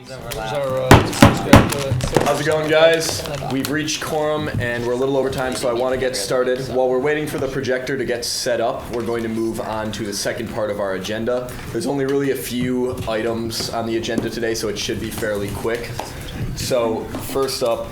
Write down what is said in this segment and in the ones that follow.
How's it going, guys? We've reached quorum and we're a little over time, so I want to get started. While we're waiting for the projector to get set up, we're going to move on to the second part of our agenda. There's only really a few items on the agenda today, so it should be fairly quick. So, first up,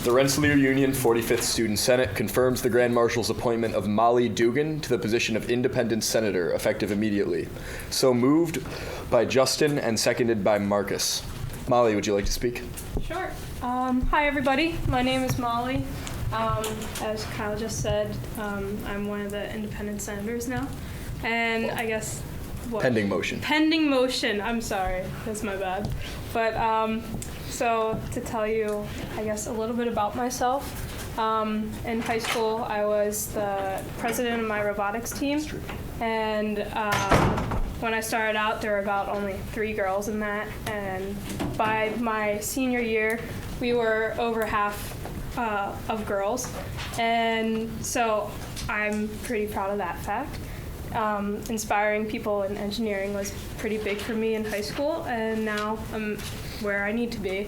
the Rensselaer Union 45th Student Senate confirms the Grand Marshal's appointment of Molly Dugan to the position of Independent Senator, effective immediately. So moved by Justin and seconded by Marcus. Molly, would you like to speak? Sure. Hi, everybody. My name is Molly. As Kyle just said, I'm one of the independent senators now. And I guess what? Pending motion. Pending motion. I'm sorry. That's my bad. But so to tell you, I guess, a little bit about myself. In high school, I was the president of my robotics team. And when I started out, there were about only 3 girls in that. And by my senior year, we were over half of girls. And so I'm pretty proud of that fact. Inspiring people in engineering was pretty big for me in high school, and now I'm where I need to be.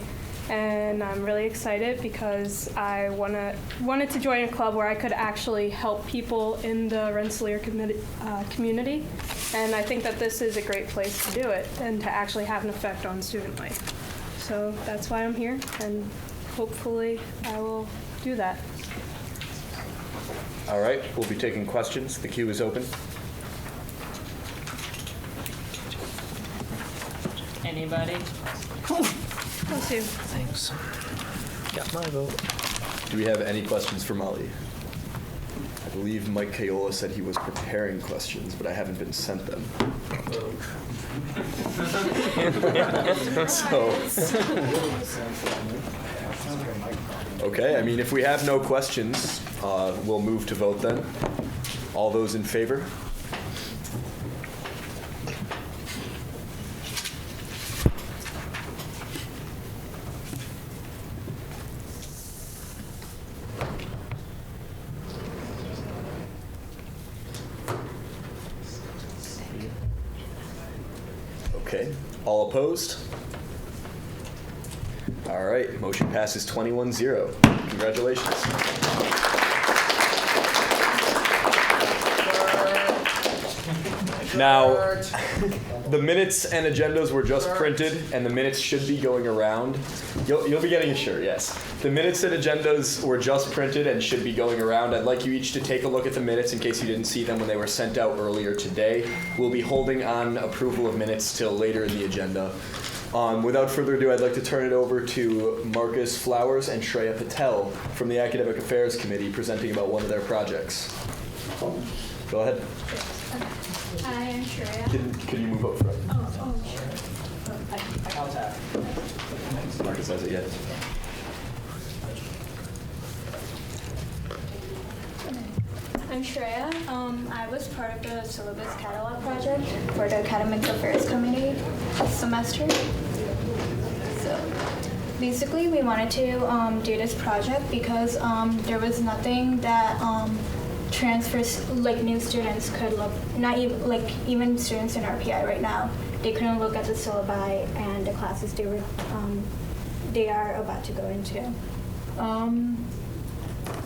And I'm really excited because I wanted to join a club where I could actually help people in the Rensselaer community. And I think that this is a great place to do it and to actually have an effect on student life. So that's why I'm here, and hopefully I will do that. All right, we'll be taking questions. The queue is open. Anybody? Thank you. Thanks. Got my vote. Do we have any questions for Molly? I believe Mike Kayola said he was preparing questions, but I haven't been sent them. Okay, I mean, if we have no questions, we'll move to vote then. All those in favor? Okay, all opposed? All right, motion passes 21-0. Congratulations. Now, the minutes and agendas were just printed, and the minutes should be going around. You'll be getting a shirt, yes. The minutes and agendas were just printed and should be going around. I'd like you each to take a look at the minutes in case you didn't see them when they were sent out earlier today. We'll be holding on approval of minutes till later in the agenda. Without further ado, I'd like to turn it over to Marcus Flowers and Shreya Patel from the Academic Affairs Committee presenting about one of their projects. Go ahead. Hi, I'm Shreya. Can you move up front? Oh, sure. Marcus has it yet. I'm Shreya. I was part of the syllabus catalog project for the Academic Affairs Committee this semester. So basically, we wanted to do this project because there was nothing that transfers, like new students could look, not even, like even students in RPI right now, they couldn't look at the syllabi and the classes they are about to go into.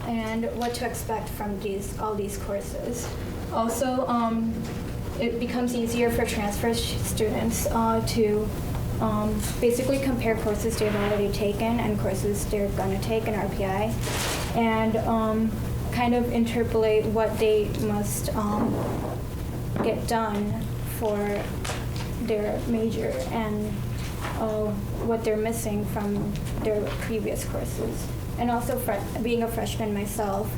And what to expect from all these courses. Also, it becomes easier for transfer students to basically compare courses they've already taken and courses they're going to take in RPI, and kind of interpolate what they must get done for their major and what they're missing from their previous courses. And also, being a freshman myself,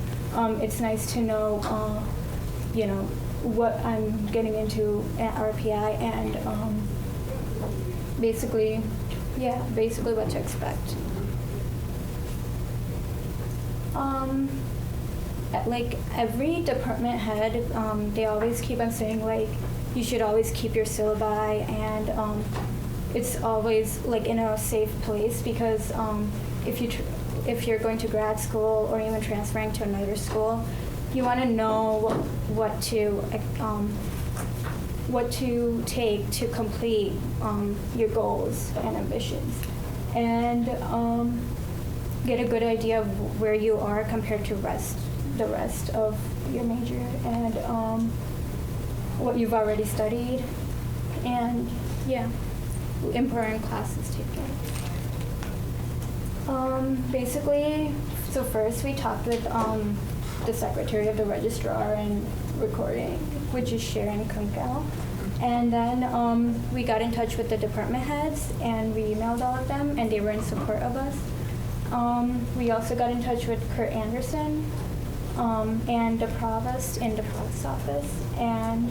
it's nice to know, what I'm getting into at RPI and basically what to expect. Like every department head, they always keep on saying like, you should always keep your syllabi, and it's always like in a safe place because if you're going to grad school or even transferring to another school, you want to know what to what to take to complete your goals and ambitions, and get a good idea of where you are compared to the rest of your major, and what you've already studied, and yeah, important classes taken. Basically, so first we talked with the secretary of the registrar and recording, which is Sharon Kunkau. And then we got in touch with the department heads and we emailed all of them and they were in support of us. We also got in touch with Kurt Anderson and the provost in the provost office, and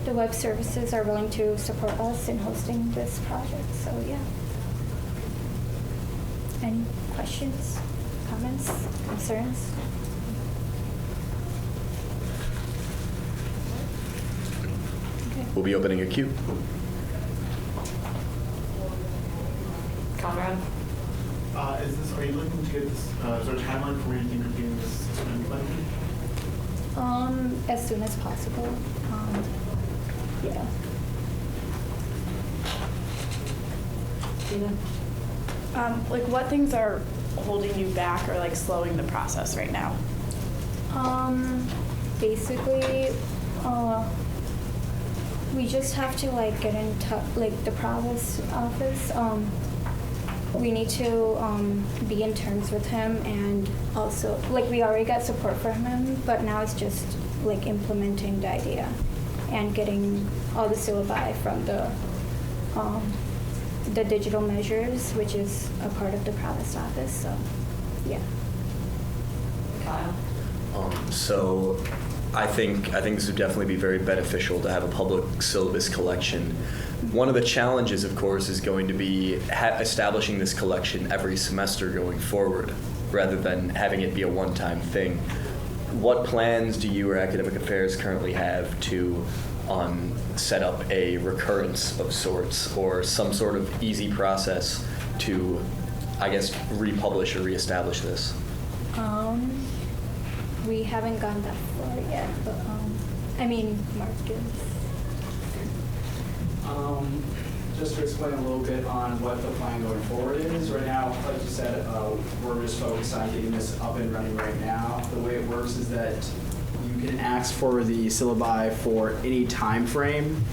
the web services are willing to support us in hosting this project, so yeah. Any questions, comments, concerns? Okay. We'll be opening a queue. Conrad? Are you looking to get this, is there a timeline for when you think of getting this system implemented? As soon as possible. Yeah. Tina? Like, what things are holding you back or like slowing the process right now? Basically, we just have to like get in touch, like the provost office. We need to be in terms with him, and also like we already got support from him, but now it's just like implementing the idea and getting all the syllabi from the digital measures, which is a part of the provost office. So, yeah. Kyle? So I think this would definitely be very beneficial to have a public syllabus collection. One of the challenges, of course, is going to be establishing this collection every semester going forward, rather than having it be a one-time thing. What plans do you or Academic Affairs currently have to set up a recurrence of sorts, or some sort of easy process to, I guess, republish or reestablish this? We haven't gone that far yet, but I mean, Marcus. Just to explain a little bit on what the plan going forward is. Right now, like you said, we're just focused on getting this up and running right now. The way it works is that you can ask for the syllabi for any time frame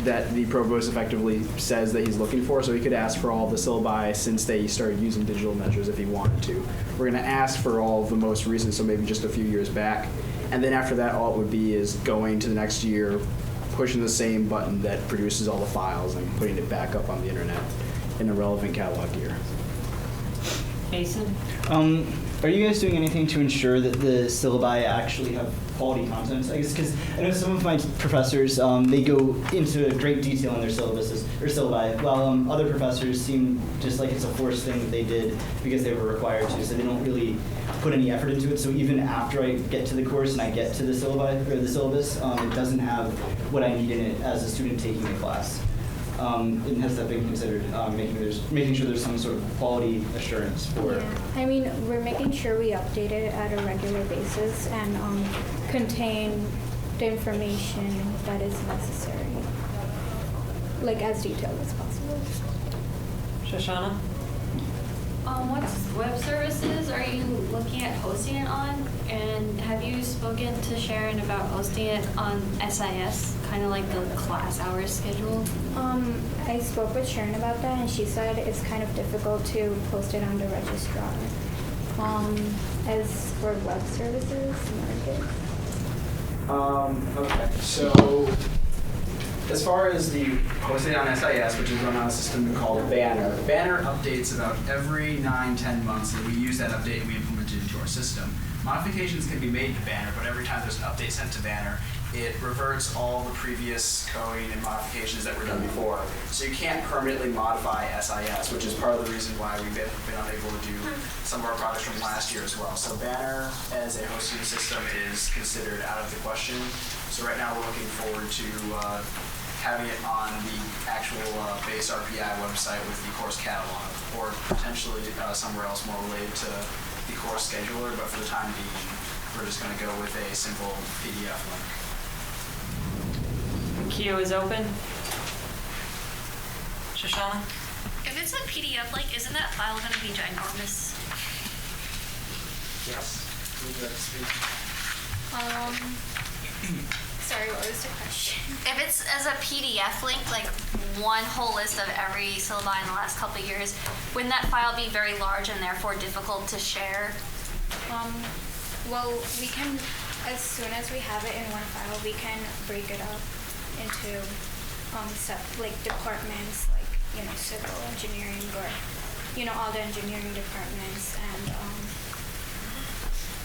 that the provost effectively says that he's looking for. So he could ask for all the syllabi since they started using digital measures if he wanted to. We're going to ask for all of the most recent, so maybe just a few years back. And then after that, all it would be is going to the next year, pushing the same button that produces all the files and putting it back up on the internet in a relevant catalog year. Mason? Are you guys doing anything to ensure that the syllabi actually have quality content? I guess because I know some of my professors, they go into great detail in their syllabuses or syllabi, while other professors seem just like it's a forced thing that they did because they were required to, so they don't really put any effort into it. So even after I get to the course and I get to the syllabi or the syllabus, it doesn't have what I need in it as a student taking the class. And has that been considered, making sure there's some sort of quality assurance for? Yeah, I mean, we're making sure we update it at a regular basis and contain the information that is necessary, like as detailed as possible. Shoshana? What web services are you looking at hosting it on? And have you spoken to Sharon about hosting it on SIS, kind of like the class hours schedule? I spoke with Sharon about that, and she said it's kind of difficult to post it on the registrar. As for web services, Marcus? Okay, so as far as the hosting on SIS, which is run on a system called Banner, Banner updates about every 9-10 months, and we use that update and we implement it into our system. Modifications can be made to Banner, but every time there's an update sent to Banner, it reverts all the previous coding and modifications that were done before. So you can't permanently modify SIS, which is part of the reason why we've been unable to do some of our projects from last year as well. So Banner as a hosting system is considered out of the question. So right now we're looking forward to having it on the actual base RPI website with the course catalog, or potentially somewhere else more related to the course scheduler, but for the time being, we're just going to go with a simple PDF link. Queue is open. Shoshana? If it's a PDF link, isn't that file going to be ginormous? Yes. Sorry, what was the question? If it's as a PDF link, like one whole list of every syllabi in the last couple of years, wouldn't that file be very large and therefore difficult to share? Well, we can, as soon as we have it in one file, we can break it up into like departments, like, civil engineering or, all the engineering departments, and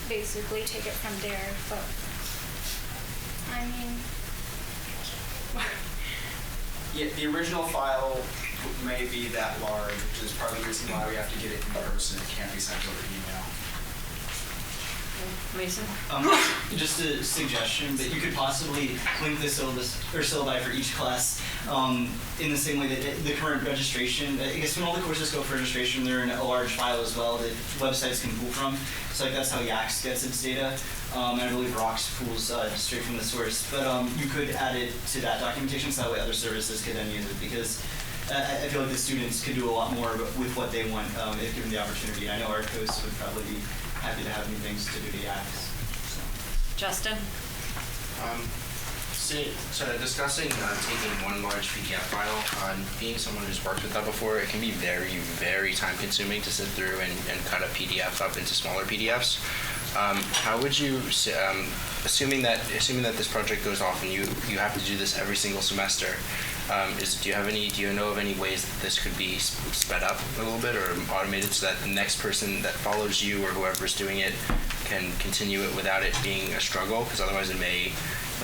basically take it from there. But I mean, Yeah, the original file may be that large, which is part of the reason why we have to get it in person. It can't be sent over email. Mason? Just a suggestion that you could possibly link the syllabus or syllabi for each class in the same way that the current registration. I guess when all the courses go for registration, they're in a large file as well that websites can pull from. So like that's how Yax gets its data, and I believe Rocks pulls straight from the source. But you could add it to that documentation so that way other services could then use it, because I feel like the students could do a lot more with what they want if given the opportunity. I know our hosts would probably be happy to have new things to do to Yax. Justin? So discussing taking one large PDF file, being someone who's worked with that before, it can be very, very time consuming to sit through and cut a PDF up into smaller PDFs. How would you, assuming that this project goes off and you have to do this every single semester, do you know of any ways that this could be sped up a little bit or automated so that the next person that follows you or whoever's doing it can continue it without it being a struggle? Because otherwise it may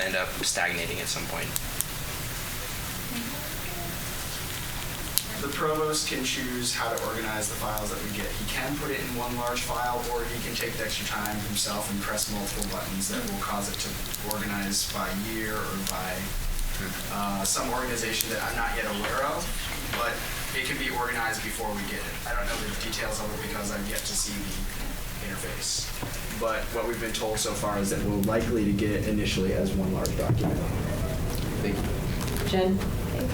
end up stagnating at some point. The provost can choose how to organize the files that we get. He can put it in one large file, or he can take the extra time himself and press multiple buttons that will cause it to organize by year or by some organization that I'm not yet aware of, but it can be organized before we get it. I don't know the details of it because I've yet to see the interface. But what we've been told so far is that we're likely to get it initially as one large document. Thank you. Jen?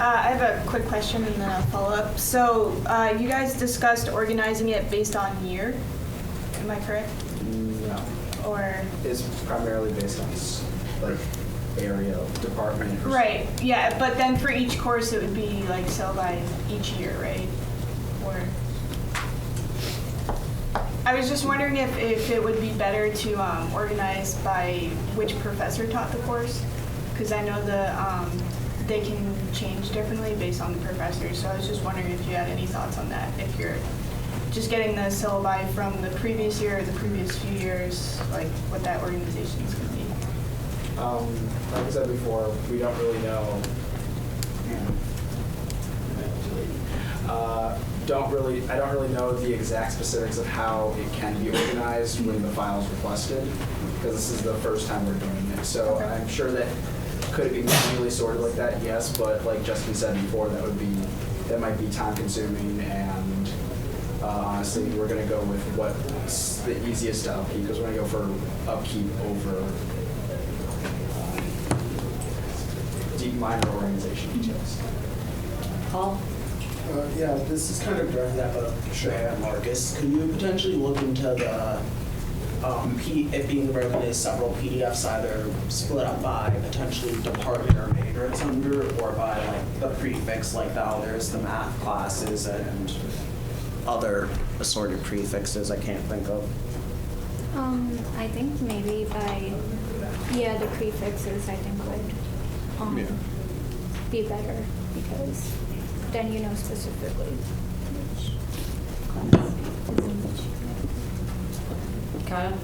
I have a quick question and then a follow-up. So you guys discussed organizing it based on year. Am I correct? No. Or It's primarily based on like area, department. right, yeah, but then for each course it would be like syllabi each year, right? Or I was just wondering if it would be better to organize by which professor taught the course, because I know they can change differently based on the professor. So I was just wondering if you had any thoughts on that. If you're just getting the syllabi from the previous year or the previous few years, like what that organization is going to be. Like I said before, we don't really know. I don't really know the exact specifics of how it can be organized when the file is requested, because this is the first time we're doing it. So Okay. I'm sure that could it be manually sorted like that? Yes, but like Justin said before, that might be time consuming, and honestly, we're going to go with what's the easiest to upkeep, because we're going to go for upkeep over deep minor organization details. Paul? Yeah, this is kind of directed at Shreya and Marcus. Could you potentially look into the it being broken into several PDFs, either split up by potentially department or major it's under, or by like the prefix, like there's the math classes and other assorted prefixes I can't think of. I think maybe by, the prefixes I think would be better, because then you know specifically which class is in which. Kyle?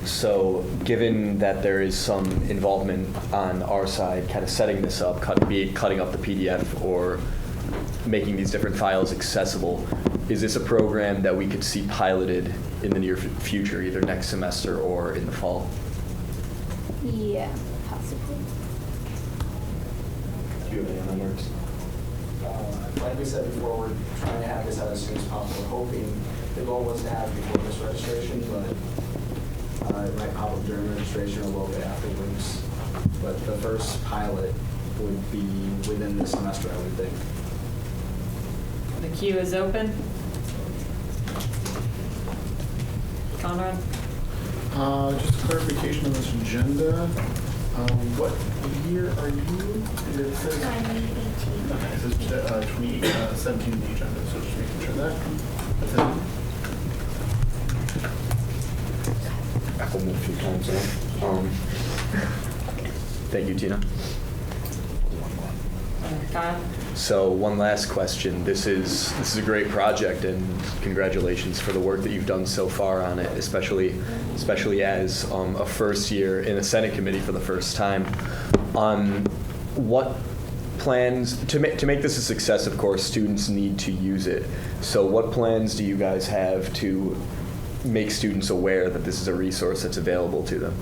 So given that there is some involvement on our side, kind of setting this up, be it cutting up the PDF or making these different files accessible, is this a program that we could see piloted in the near future, either next semester or in the fall? Yeah, possibly. Do you have any other words? Like we said before, we're trying to have this out as soon as possible. We're hoping the goal was to have it before this registration, but it might pop up during registration or a little bit afterwards. But the first pilot would be within this semester, I would think. The queue is open. Conrad? Just clarification on this agenda. What year are you? It says, 2018. okay, it says 2017 on the agenda, so just making sure that's it. Happened a few times now. Thank you, Tina. Kyle? So one last question. This is a great project, and congratulations for the work that you've done so far on it, especially as a first year in a Senate committee for the first time. What plans to make this a success? Of course, students need to use it. So what plans do you guys have to make students aware that this is a resource that's available to them?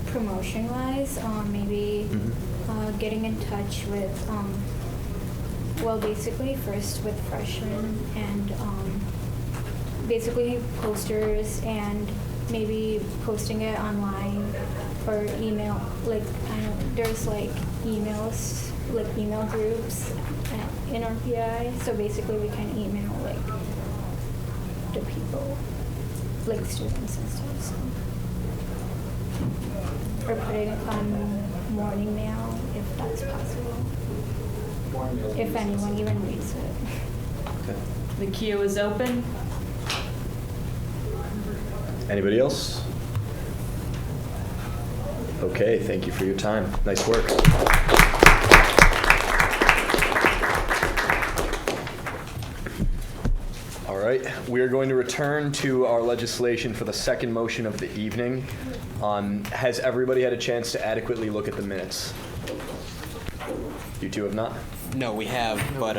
Promotion-wise, maybe getting in touch with, well, basically first with freshmen and basically posters and maybe posting it online or email. Like, I know there's like emails, like email groups in RPI. So basically we can email like the people, like students and stuff. So. Or putting it on morning mail if that's possible. If anyone even reads it. Okay. The queue is open. Anybody else? Okay, thank you for your time. Nice work. All right, we are going to return to our legislation for the second motion of the evening. Has everybody had a chance to adequately look at the minutes? You two have not? No, we have, but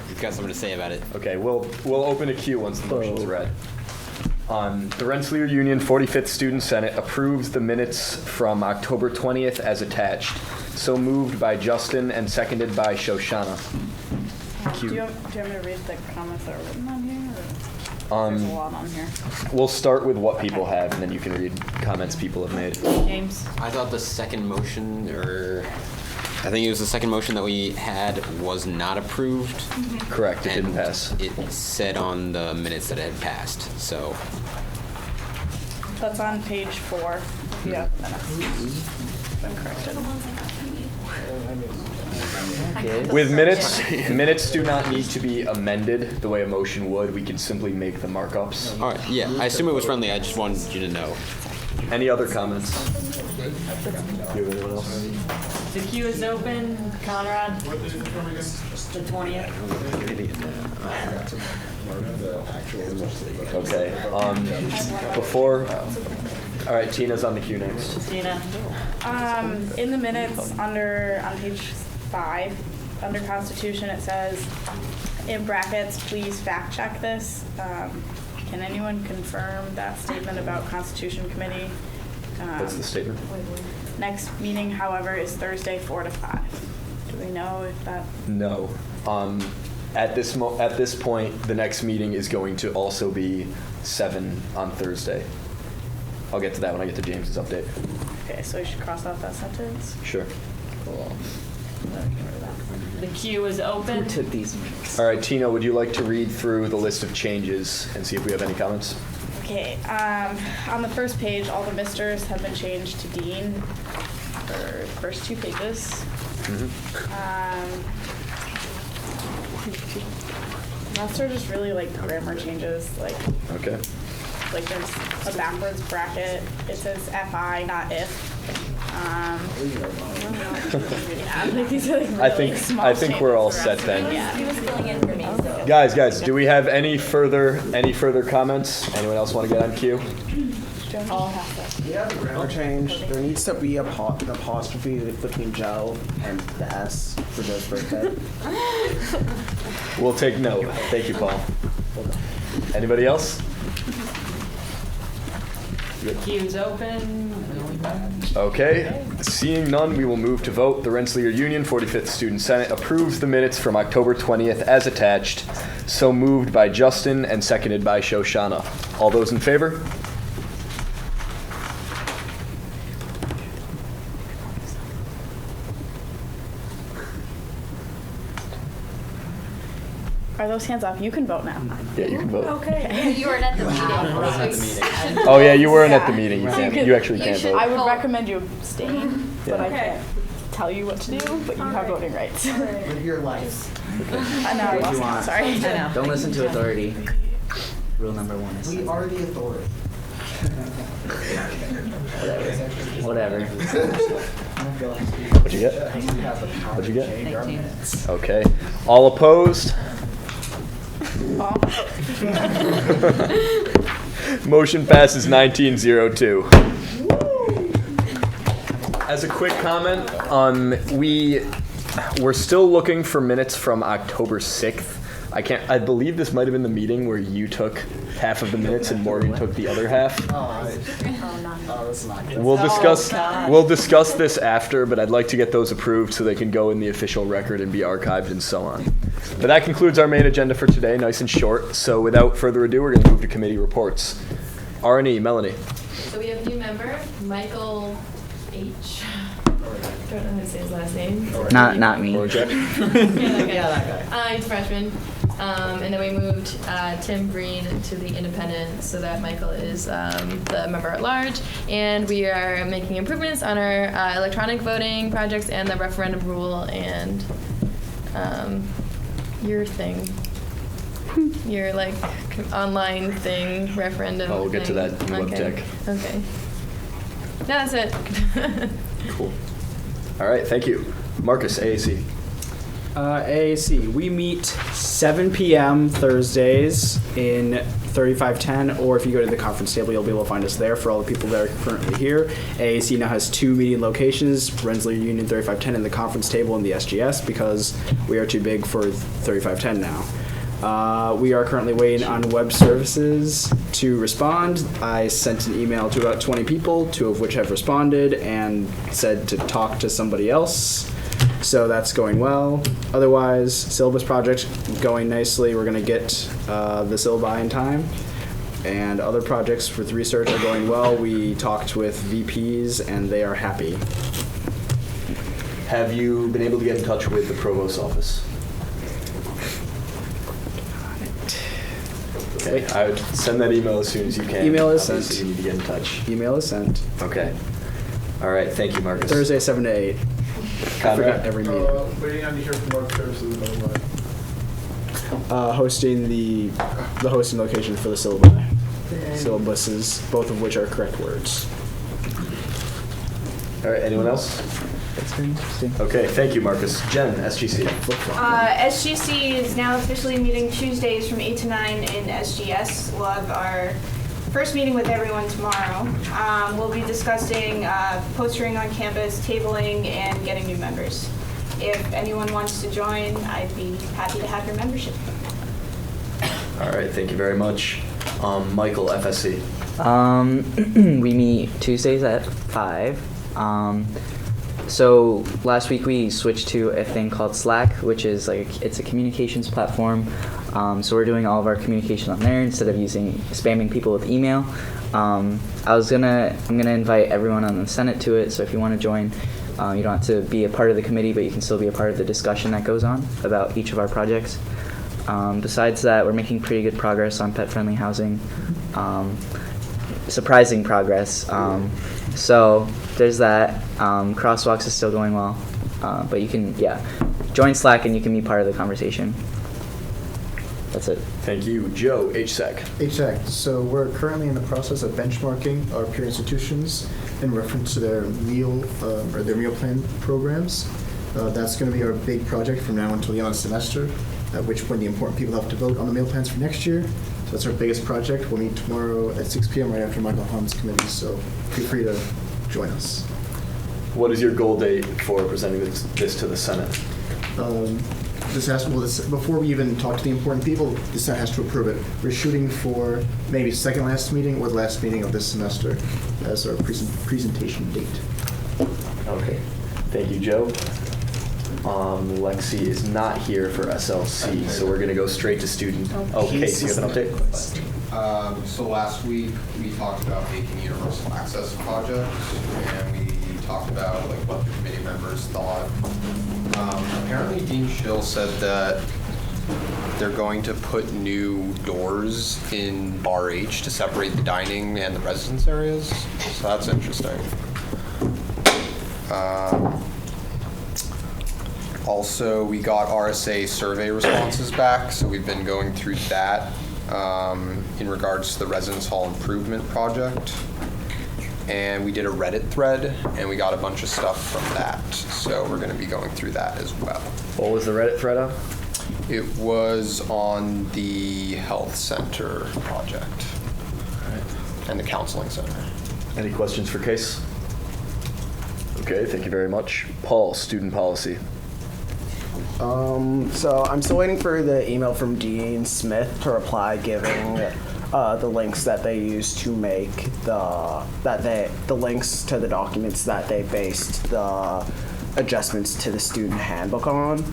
we've got something to say about it. Okay, we'll open a queue once the motion's read. The Rensselaer Union 45th Student Senate approves the minutes from October 20th as attached. So moved by Justin and seconded by Shoshana. Do you want me to read the comments that are written on here? Or there's a lot on here. We'll start with what people have, and then you can read comments people have made. James? I thought the second motion, I think it was the second motion that we had, was not approved. Correct, it didn't pass. It said on the minutes that it had passed, so. That's on page 4. Yeah, minutes. Been corrected. With minutes do not need to be amended the way a motion would. We can simply make the markups. All right, yeah, I assume it was friendly. I just wanted you to know. Any other comments? Do you have anyone else? The queue is open. Conrad? The 20th. Okay. All right, Tina's on the queue next. Tina? In the minutes on page 5, under Constitution, it says, in brackets, please fact check this. Can anyone confirm that statement about Constitution Committee? What's the statement? Next meeting, however, is Thursday, 4 to 5. Do we know if that? No. At this point, the next meeting is going to also be 7 on Thursday. I'll get to that when I get to James's update. Okay, so we should cross off that sentence. Sure. Cool. The queue is open. Who took these minutes? All right, Tina, would you like to read through the list of changes and see if we have any comments? Okay, on the first page, all the misters have been changed to Dean for the first 2 pages. Rest are just really like grammar changes, like Okay. there's a backwards bracket. It says FI, not if. Yeah, like these are like really I think we're all set then. He was filling in for me, so. Guys, do we have any further comments? Anyone else want to get on queue? Yeah, the grammar change. There needs to be an apostrophe between Joe and the S for Joe's birthday. We'll take note. Thank you, Paul. Anybody else? The queue's open. Okay. Seeing none, we will move to vote. The Rensselaer Union 45th Student Senate approves the minutes from October 20th as attached. So moved by Justin and seconded by Shoshana. All those in favor? Are those hands up? You can vote now. Yeah, you can vote. Okay. You weren't at the meeting. Oh yeah, you weren't at the meeting. You, So can't, could- you actually can't should- vote. I would recommend you abstain, but I Okay. can't tell you what to do, but you have voting rights. Live your life. Now I lost it, sorry. Don't listen to authority. Rule number 1 is We are the authority. whatever. What'd you get? What'd you get? Okay. All opposed? Motion passes 1902. As a quick comment, we're still looking for minutes from October 6th. I believe this might have been the meeting where you took half of the minutes and Morgan took the other half. That's not good. We'll discuss this after, but I'd like to get those approved so they can go in the official record and be archived and so on. But that concludes our main agenda for today, nice and short. So without further ado, we're going to move to committee reports. R&E, Melanie. So we have a new member, Michael H. Don't know how to say his last name. Not me. Or Jack. That guy. He's a freshman. And then we moved Tim Breen to the independent so that Michael is the member at large. And we are making improvements on our electronic voting projects and the referendum rule and your thing. Your like online thing, referendum. Oh, we'll get to thing. that in web tech. Okay. No, that's it. Cool. All right, thank you. Marcus, AAC. AAC, we meet 7 p.m. Thursdays in 3510, or if you go to the conference table, you'll be able to find us there for all the people that are currently here. AAC now has 2 meeting locations, Rensselaer Union 3510 and the conference table in the SGS, because we are too big for 3510 now. We are currently waiting on web services to respond. I sent an email to about 20 people, 2 of which have responded and said to talk to somebody else. So that's going well. Otherwise, syllabus project going nicely. We're going to get the syllabi in time. And other projects with research are going well. We talked with VPs and they are happy. Have you been able to get in touch with the provost's office? Okay, I would send that email as soon as you can. Email is Obviously, sent. You need to get in touch. Email is sent. Okay. All right, thank you, Marcus. Thursday, 7 to 8. I Conrad? forgot every meeting. Waiting on to hear from web services about Hosting the hosting location for the syllabi. Syllabuses, both of which are correct words. All right, anyone else? That's very interesting. Okay, thank you, Marcus. Jen, SGC. SGC is now officially meeting Tuesdays from 8 to 9 in SGS. We'll have our first meeting with everyone tomorrow. We'll be discussing postering on campus, tabling, and getting new members. If anyone wants to join, I'd be happy to have your membership. All right, thank you very much. Michael, FSC. We meet Tuesdays at 5. So last week we switched to a thing called Slack, which is it's a communications platform. So we're doing all of our communication on there instead of spamming people with email. I'm gonna invite everyone on the Senate to it. So if you want to join, you don't have to be a part of the committee, but you can still be a part of the discussion that goes on about each of our projects. Besides that, we're making pretty good progress on pet-friendly housing. Surprising progress. So there's that. Crosswalks is still going well. But you can, join Slack and you can be part of the conversation. That's it. Thank you. Joe, HSAC. HSAC. So we're currently in the process of benchmarking our peer institutions in reference to their meal plan programs. That's going to be our big project from now until the end of the semester, at which point the important people have to vote on the meal plans for next year. So that's our biggest project. We'll meet tomorrow at 6 p.m. right after Michael Hahn's committee, so feel free to join us. What is your goal date for presenting this to the Senate? Before we even talk to the important people, the Senate has to approve it. We're shooting for maybe second last meeting or the last meeting of this semester as our presentation date. Okay. Thank you, Joe. Lexi is not here for SLC, so we're going to go straight to student. Oh, Casey, you have an update? So last week we talked about making universal access projects, and we talked about what the committee members thought. Apparently Dean Schill said that they're going to put new doors in Bar H to separate the dining and the residence areas. So that's interesting. Also, we got RSA survey responses back, so we've been going through that in regards to the Residence Hall Improvement Project. And we did a Reddit thread, and we got a bunch of stuff from that. So we're going to be going through that as well. What was the Reddit thread on? It was on the health center project and the counseling center. Any questions for Case? Okay, thank you very much. Paul, student policy. So I'm still waiting for the email from Dean Smith to reply, giving the links that they used to make the links to the documents that they based the adjustments to the student handbook on.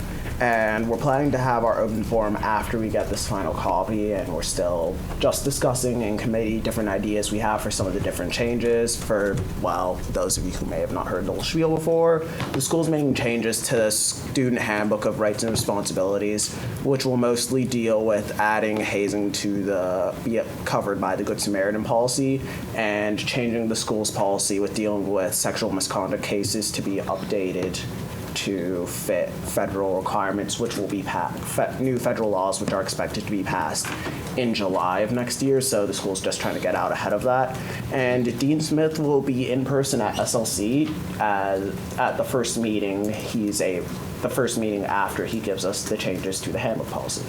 And we're planning to have our open forum after we get this final copy, and we're still just discussing in committee different ideas we have for some of the different changes. For, well, those of you who may have not heard the whole spiel before, the school's making changes to the student handbook of rights and responsibilities, which will mostly deal with adding hazing to be covered by the Good Samaritan policy, and changing the school's policy with dealing with sexual misconduct cases to be updated to fit federal requirements, which will be new federal laws, which are expected to be passed in July of next year. So the school's just trying to get out ahead of that. And Dean Smith will be in person at SLC at the first meeting. The first meeting after he gives us the changes to the handbook policy.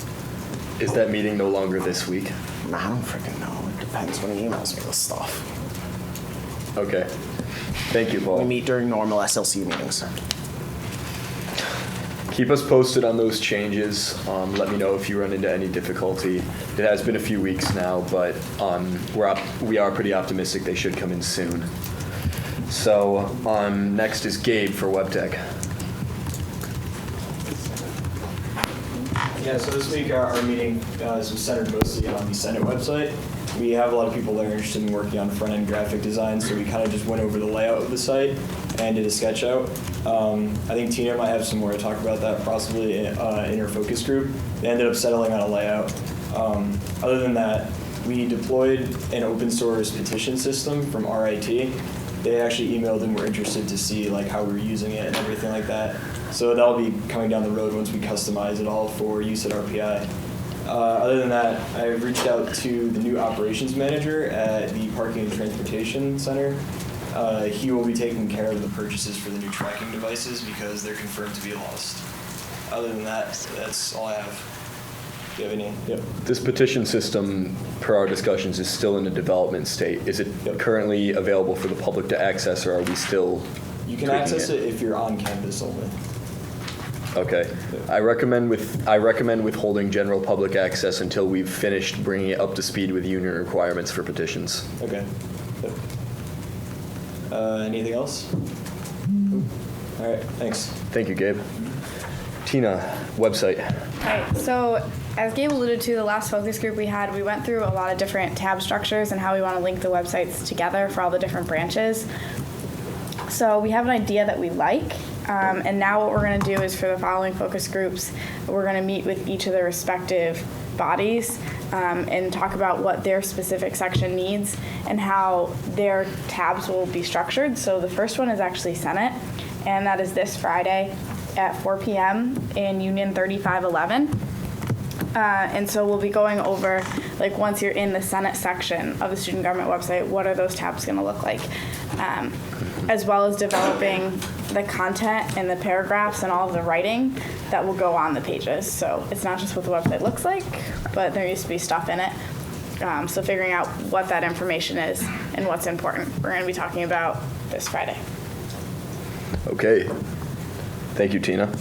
Is that meeting no longer this week? I don't freaking know. It depends when he emails me this stuff. Okay. Thank you, Paul. We meet during normal SLC meetings. Keep us posted on those changes. Let me know if you run into any difficulty. It has been a few weeks now, but we are pretty optimistic they should come in soon. So next is Gabe for WebTech. Yeah, so this week our meeting is centered mostly on the Senate website. We have a lot of people that are interested in working on front-end graphic design, so we kind of just went over the layout of the site and did a sketch out. I think Tina might have some more to talk about that possibly in her focus group. They ended up settling on a layout. Other than that, we deployed an open source petition system from RIT. They actually emailed and were interested to see like how we're using it and everything like that. So that'll be coming down the road once we customize it all for use at RPI. Other than that, I've reached out to the new operations manager at the Parking and Transportation Center. He will be taking care of the purchases for the new tracking devices because they're confirmed to be lost. Other than that, that's all I have. Do you have any? Yep. This petition system, per our discussions, is still in a development state. Is it currently available for the public to access, or are we still You can access it if you're on campus only. Okay. I recommend withholding general public access until we've finished bringing it up to speed with union requirements for petitions. Okay. Yep. Anything else? All right, thanks. Thank you, Gabe. Tina, website. All right, so as Gabe alluded to, the last focus group we had, we went through a lot of different tab structures and how we want to link the websites together for all the different branches. So we have an idea that we like, and now what we're going to do is for the following focus groups, we're going to meet with each of the respective bodies and talk about what their specific section needs and how their tabs will be structured. So the first one is actually Senate, and that is this Friday at 4 p.m. in Union 3511. And so we'll be going over, like, once you're in the Senate section of the student government website, what are those tabs going to look like? As well as developing the content and the paragraphs and all of the writing that will go on the pages. So it's not just what the website looks like, but there needs to be stuff in it. So figuring out what that information is and what's important. We're going to be talking about this Friday. Okay. Thank you, Tina.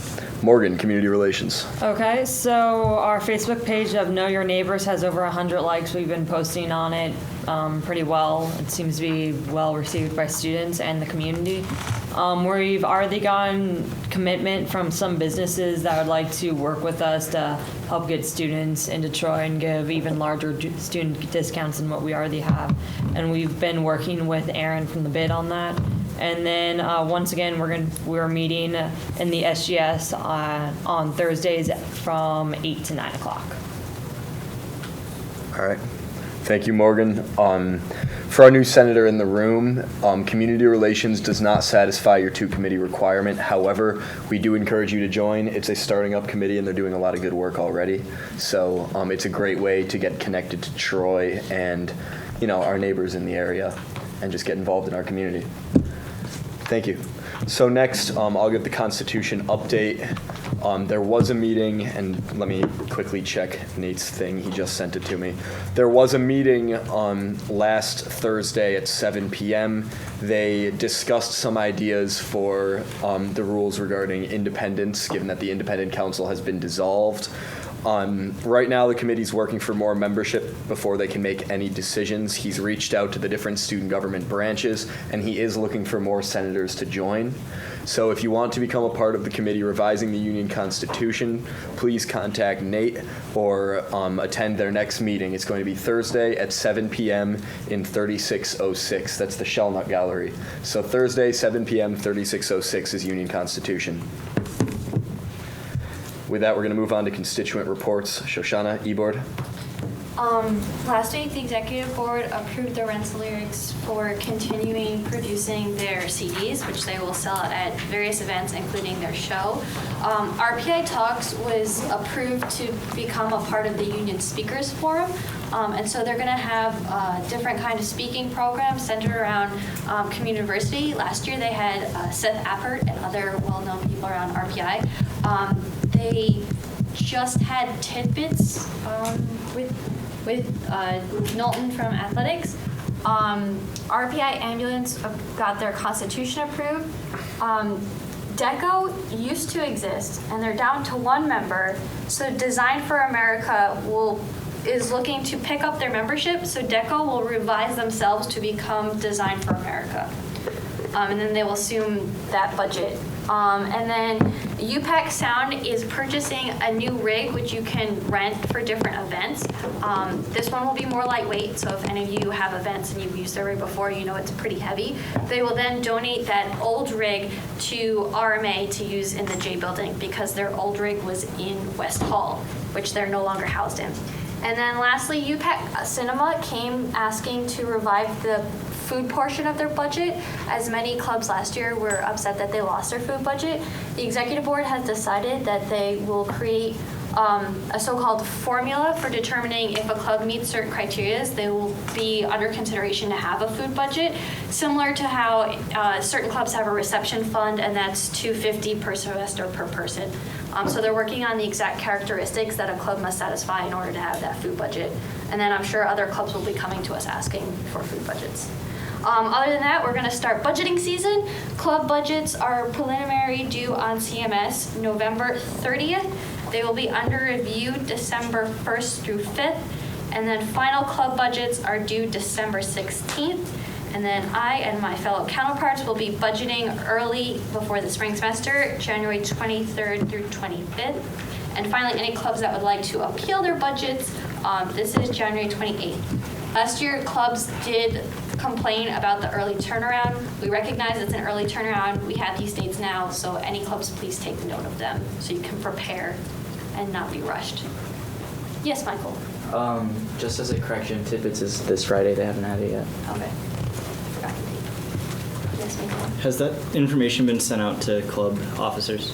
Morgan, Community Relations. Okay, so our Facebook page of Know Your Neighbors has over 100 likes. We've been posting on it pretty well. It seems to be well received by students and the community. We've already gotten commitment from some businesses that would like to work with us to help get students into Troy and give even larger student discounts than what we already have. And we've been working with Aaron from the bid on that. And then once again, we're meeting in the SGS on Thursdays from 8 to 9 o'clock. All right. Thank you, Morgan. For our new senator in the room, community relations does not satisfy your 2-committee requirement. However, we do encourage you to join. It's a starting up committee and they're doing a lot of good work already. So it's a great way to get connected to Troy and, our neighbors in the area and just get involved in our community. Thank you. So next, I'll give the Constitution update. There was a meeting, and let me quickly check Nate's thing. He just sent it to me. There was a meeting last Thursday at 7 p.m. They discussed some ideas for the rules regarding independence, given that the Independent Council has been dissolved. Right now, the committee's working for more membership before they can make any decisions. He's reached out to the different student government branches, and he is looking for more senators to join. So if you want to become a part of the committee revising the Union Constitution, please contact Nate or attend their next meeting. It's going to be Thursday at 7 p.m. in 3606. That's the Shellnut Gallery. So Thursday, 7 p.m., 3606 is Union Constitution. With that, we're going to move on to constituent reports. Shoshana, e-board. Last week, the executive board approved the Rensselaerics for continuing producing their CDs, which they will sell at various events, including their show. RPI Talks was approved to become a part of the Union Speakers Forum. And so they're going to have different kind of speaking programs centered around community university. Last year, they had Seth Appert and other well-known people around RPI. They just had tidbits with Knowlton from athletics. RPI Ambulance got their constitution approved. DECO used to exist, and they're down to 1 member. So Design for America is looking to pick up their membership. So DECO will revise themselves to become Design for America. And then they will assume that budget. And then UPAC Sound is purchasing a new rig, which you can rent for different events. This one will be more lightweight, so if any of you have events and you've used their rig before, you know it's pretty heavy. They will then donate that old rig to RMA to use in the J building because their old rig was in West Hall, which they're no longer housed in. And then lastly, UPAC Cinema came asking to revive the food portion of their budget, as many clubs last year were upset that they lost their food budget. The executive board has decided that they will create a so-called formula for determining if a club meets certain criteria. They will be under consideration to have a food budget, similar to how certain clubs have a reception fund, and that's $250 per semester per person. So they're working on the exact characteristics that a club must satisfy in order to have that food budget. And then I'm sure other clubs will be coming to us asking for food budgets. Other than that, we're going to start budgeting season. Club budgets are preliminary due on CMS November 30th. They will be under review December 1st through 5th. And then final club budgets are due December 16th. And then I and my fellow counterparts will be budgeting early before the spring semester, January 23rd through 25th. And finally, any clubs that would like to appeal their budgets, this is January 28th. Last year, clubs did complain about the early turnaround. We recognize it's an early turnaround. We have these dates now, so any clubs, please take note of them so you can prepare and not be rushed. Yes, Michael? Just as a correction, Tidbits is this Friday. They haven't had it yet. Okay. Forgot. Yes, Michael? Has that information been sent out to club officers?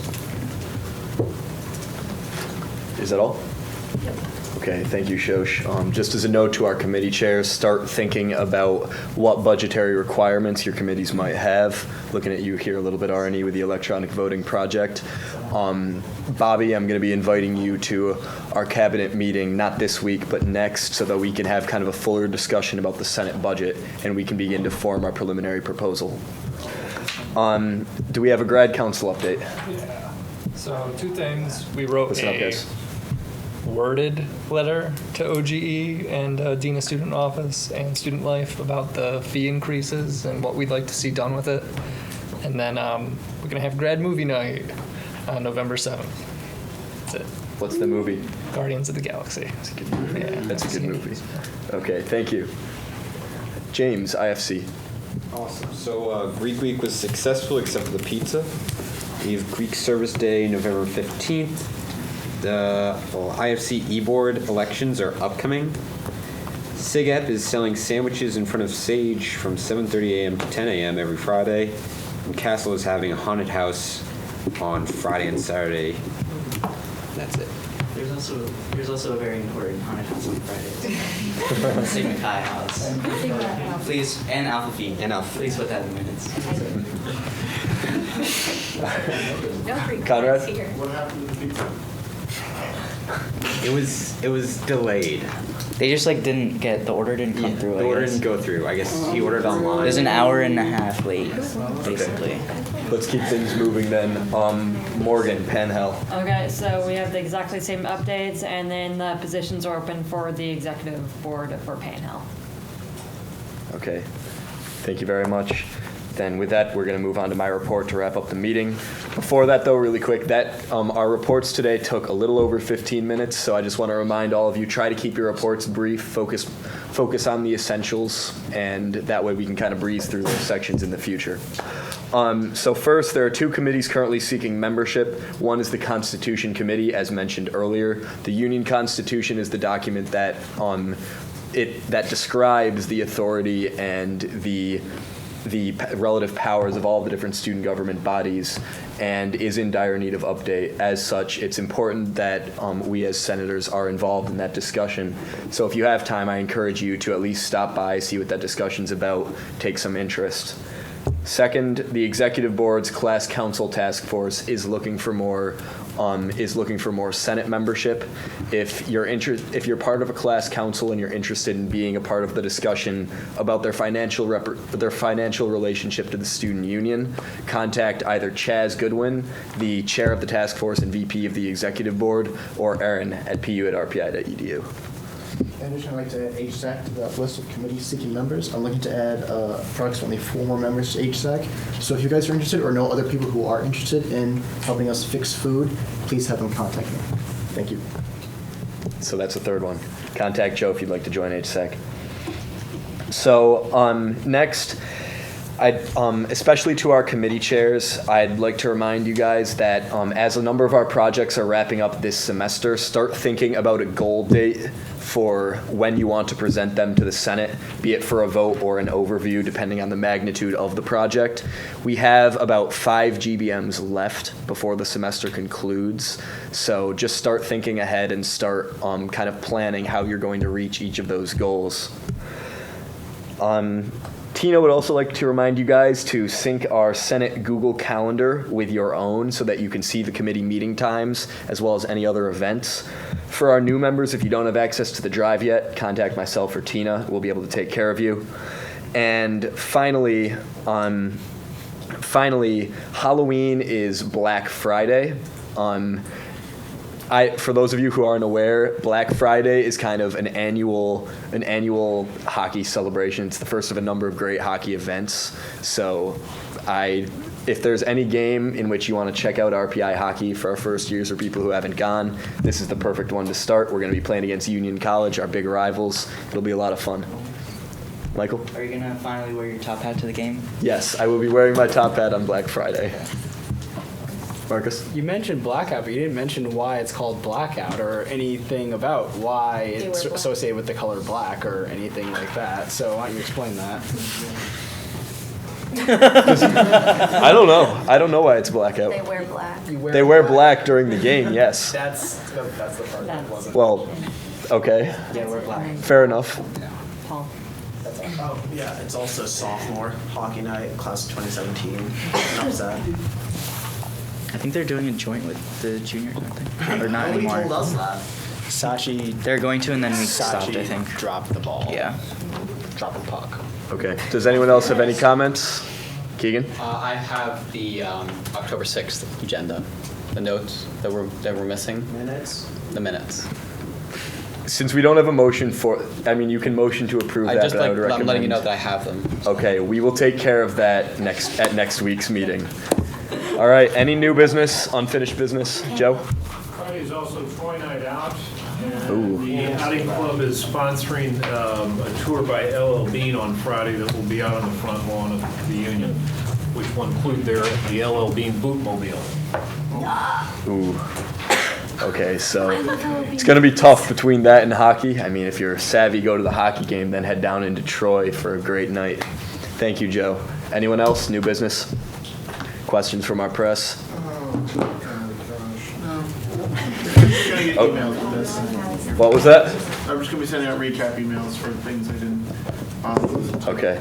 Is that all? Yep. Okay, thank you, Shosh. Just as a note to our committee chairs, start thinking about what budgetary requirements your committees might have. Looking at you here a little bit, Arnie, with the electronic voting project. Bobby, I'm going to be inviting you to our cabinet meeting, not this week, but next, so that we can have kind of a fuller discussion about the Senate budget and we can begin to form our preliminary proposal. Do we have a grad council update? Yeah. So 2 things. We wrote Listen up, guys. Worded letter to OGE and Dean of Student Office and Student Life about the fee increases and what we'd like to see done with it. And then we're going to have grad movie night on November 7th. That's it. What's the movie? Guardians of the Galaxy. That's a good movie. Yeah, That's a good movie. Okay, thank you. James, IFC. Awesome. So Greek Week was successful except for the pizza. We have Greek Service Day, November 15th. The IFC e-board elections are upcoming. SIGEP is selling sandwiches in front of Sage from 7:30 a.m. to 10 a.m. every Friday. And Castle is having a haunted house on Friday and Saturday. That's it. There's also a very important haunted house on Friday. Sigma Chi house. Please, and Alpha Phi. And Alpha. Please put that in the minutes. Conrad? What happened to the pizza? It was delayed. They just like didn't get the order didn't come through. The order didn't go through. I guess he ordered online. It was an hour and a half late, basically. Let's keep things moving then. Morgan, Penn Hell. Okay, so we have the exactly same updates, and then the positions are open for the executive board for Panhandle. Okay, thank you very much. Then with that, we're going to move on to my report to wrap up the meeting. Before that, though, really quick, our reports today took a little over 15 minutes, so I just want to remind all of you, try to keep your reports brief, focus on the essentials, and that way we can kind of breeze through those sections in the future. So first, there are two committees currently seeking membership. One is the Constitution Committee, as mentioned earlier. The Union Constitution is the document that that describes the authority and the relative powers of all the different student government bodies and is in dire need of update. As such, it's important that we as senators are involved in that discussion. So if you have time, I encourage you to at least stop by, see what that discussion's about, take some interest. Second, the executive board's class council task force is looking for more Senate membership. If you're part of a class council and you're interested in being a part of the discussion about their financial relationship to the student union, contact either Chaz Goodwin, the chair of the task force and VP of the executive board, or Aaron at pu@rpi.edu. In addition, I'd like to add HSAC to the list of committees seeking members. I'm looking to add approximately 4 more members to HSAC. So if you guys are interested or know other people who are interested in helping us fix food, please have them contact me. Thank you. So that's the third one. Contact Joe if you'd like to join HSAC. So next, especially to our committee chairs, I'd like to remind you guys that as a number of our projects are wrapping up this semester, start thinking about a goal date for when you want to present them to the Senate, be it for a vote or an overview, depending on the magnitude of the project. We have about 5 GBMs left before the semester concludes, so just start thinking ahead and start kind of planning how you're going to reach each of those goals. Tina would also like to remind you guys to sync our Senate Google Calendar with your own so that you can see the committee meeting times as well as any other events. For our new members, if you don't have access to the drive yet, contact myself or Tina. We'll be able to take care of you. And finally, Halloween is Black Friday. For those of you who aren't aware, Black Friday is kind of an annual hockey celebration. It's the first of a number of great hockey events. So if there's any game in which you want to check out RPI hockey for our first years or people who haven't gone, this is the perfect one to start. We're going to be playing against Union College, our big rivals. It'll be a lot of fun. Michael? Are you going to finally wear your top hat to the game? Yes, I will be wearing my top hat on Black Friday. Marcus? You mentioned blackout, but you didn't mention why it's called blackout or anything about why it's associated with the color black or anything like that. So why don't you explain that? I don't know. I don't know why it's blackout. They wear black. They wear black during the game, yes. That's the part that wasn't. Well, okay. Yeah, we're black. Fair enough. Paul. Oh, yeah, it's also sophomore hockey night, class of 2017. Enough said. I think they're doing a joint with the juniors, aren't they? Or not Nobody anymore. told us that. Sachi. They're going to, and then we stopped, I think. Dropped the ball. Yeah. Dropped the puck. Okay. Does anyone else have any comments? Keegan? I have the October 6th agenda, the notes that we're missing. Minutes? The minutes. Since we don't have a motion you can motion to approve that, but I would recommend. I'm letting you know that I have them. Okay, we will take care of that at next week's meeting. All right, any new business, unfinished business? Joe? Friday's also Troy Night Out, and The Outing Club is sponsoring a tour by LL Bean on Friday that will be out on the front lawn of the Union, which will include the LL Bean Bootmobile. Ooh. Okay, so it's going to be tough between that and hockey. I mean, if you're savvy, go to the hockey game, then head down into Troy for a great night. Thank you, Joe. Anyone else? New business? Questions from our press? What was that? I'm just going to be sending out recap emails for things I didn't listen to. Okay.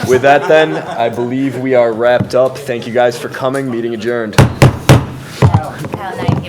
With that, then, I believe we are wrapped up. Thank you guys for coming. Meeting adjourned. How nice.